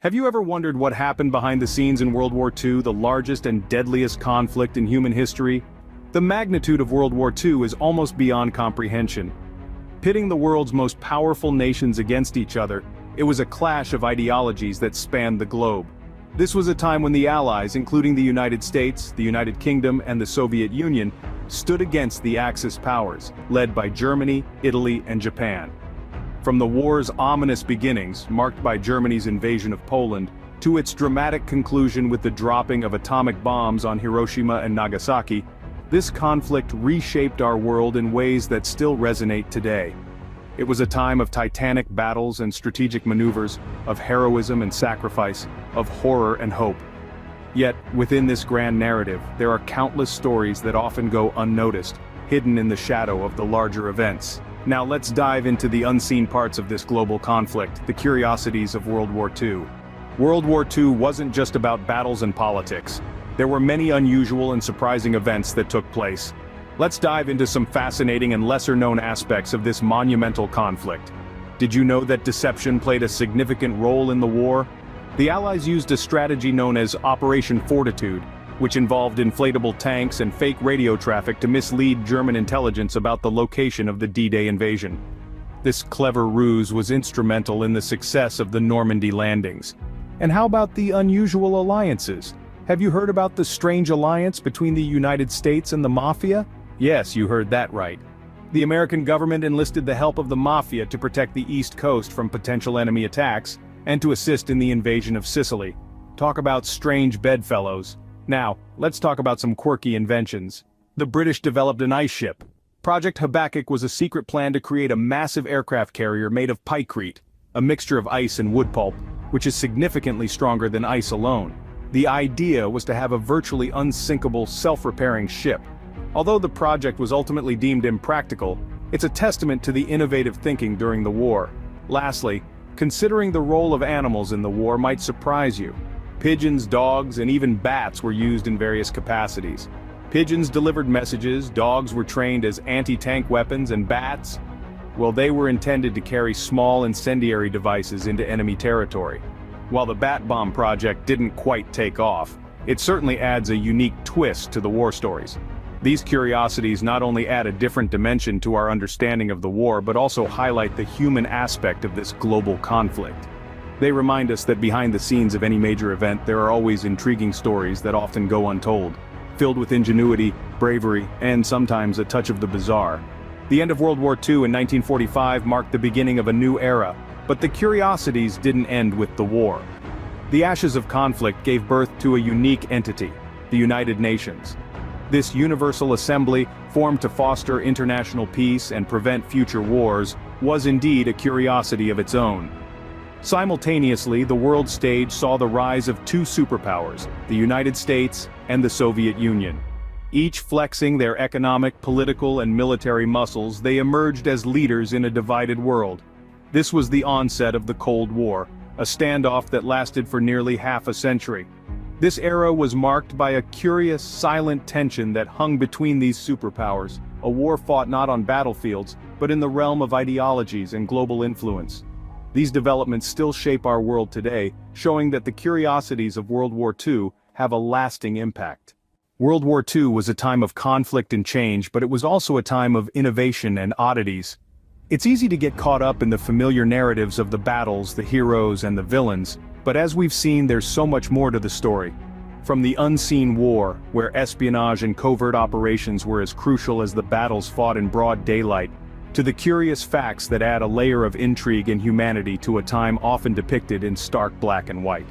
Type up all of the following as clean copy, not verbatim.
Have you ever wondered what happened behind the scenes in World War II, the largest and deadliest conflict in human history? The magnitude of World War II is almost beyond comprehension. Pitting the world's most powerful nations against each other, it was a clash of ideologies that spanned the globe. This was a time when the Allies, including the United States, the United Kingdom, and the Soviet Union, stood against the Axis powers, led by Germany, Italy, and Japan. From the war's ominous beginnings, marked by Germany's invasion of Poland, to its dramatic conclusion with the dropping of atomic bombs on Hiroshima and Nagasaki, this conflict reshaped our world in ways that still resonate today. It was a time of titanic battles and strategic maneuvers, of heroism and sacrifice, of horror and hope. Yet, within this grand narrative, there are countless stories that often go unnoticed, hidden in the shadow of the larger events. Now let's dive into the unseen parts of this global conflict, the curiosities of World War II. World War II wasn't just about battles and politics. There were many unusual and surprising events that took place. Let's dive into some fascinating and lesser-known aspects of this monumental conflict. Did you know that deception played a significant role in the war? The Allies used a strategy known as Operation Fortitude, which involved inflatable tanks and fake radio traffic to mislead German intelligence about the location of the D-Day invasion. This clever ruse was instrumental in the success of the Normandy landings. And how about the unusual alliances? Have you heard about the strange alliance between the United States and the Mafia? Yes, you heard that right. The American government enlisted the help of the Mafia to protect the East Coast from potential enemy attacks, and to assist in the invasion of Sicily. Talk about strange bedfellows. Now, let's talk about some quirky inventions. The British developed an ice ship. Project Habakkuk was a secret plan to create a massive aircraft carrier made of pykrete, a mixture of ice and wood pulp, which is significantly stronger than ice alone. The idea was to have a virtually unsinkable, self-repairing ship. Although the project was ultimately deemed impractical, it's a testament to the innovative thinking during the war. Lastly, considering the role of animals in the war might surprise you. Pigeons, dogs, and even bats were used in various capacities. Pigeons delivered messages, dogs were trained as anti-tank weapons, and bats, well, they were intended to carry small incendiary devices into enemy territory. While the Bat Bomb project didn't quite take off, it certainly adds a unique twist to the war stories. These curiosities not only add a different dimension to our understanding of the war but also highlight the human aspect of this global conflict. They remind us that behind the scenes of any major event there are always intriguing stories that often go untold, filled with ingenuity, bravery, and sometimes a touch of the bizarre. The end of World War II in 1945 marked the beginning of a new era, but the curiosities didn't end with the war. The ashes of conflict gave birth to a unique entity, the United Nations. This universal assembly, formed to foster international peace and prevent future wars, was indeed a curiosity of its own. Simultaneously, the world stage saw the rise of two superpowers, the United States and the Soviet Union. Each flexing their economic, political, and military muscles, they emerged as leaders in a divided world. This was the onset of the Cold War, a standoff that lasted for nearly half a century. This era was marked by a curious, silent tension that hung between these superpowers, a war fought not on battlefields, but in the realm of ideologies and global influence. These developments still shape our world today, showing that the curiosities of World War II have a lasting impact. World War II was a time of conflict and change, but it was also a time of innovation and oddities. It's easy to get caught up in the familiar narratives of the battles, the heroes, and the villains, but as we've seen, there's so much more to the story. From the unseen war, where espionage and covert operations were as crucial as the battles fought in broad daylight, to the curious facts that add a layer of intrigue and humanity to a time often depicted in stark black and white.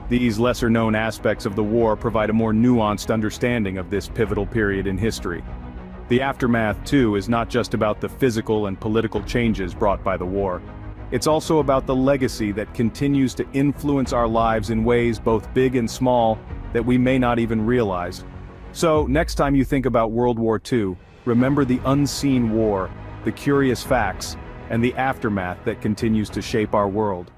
These lesser-known aspects of the war provide a more nuanced understanding of this pivotal period in history. The aftermath, too, is not just about the physical and political changes brought by the war. It's also about the legacy that continues to influence our lives in ways both big and small that we may not even realize. So, next time you think about World War II, remember the unseen war, the curious facts, and the aftermath that continues to shape our world.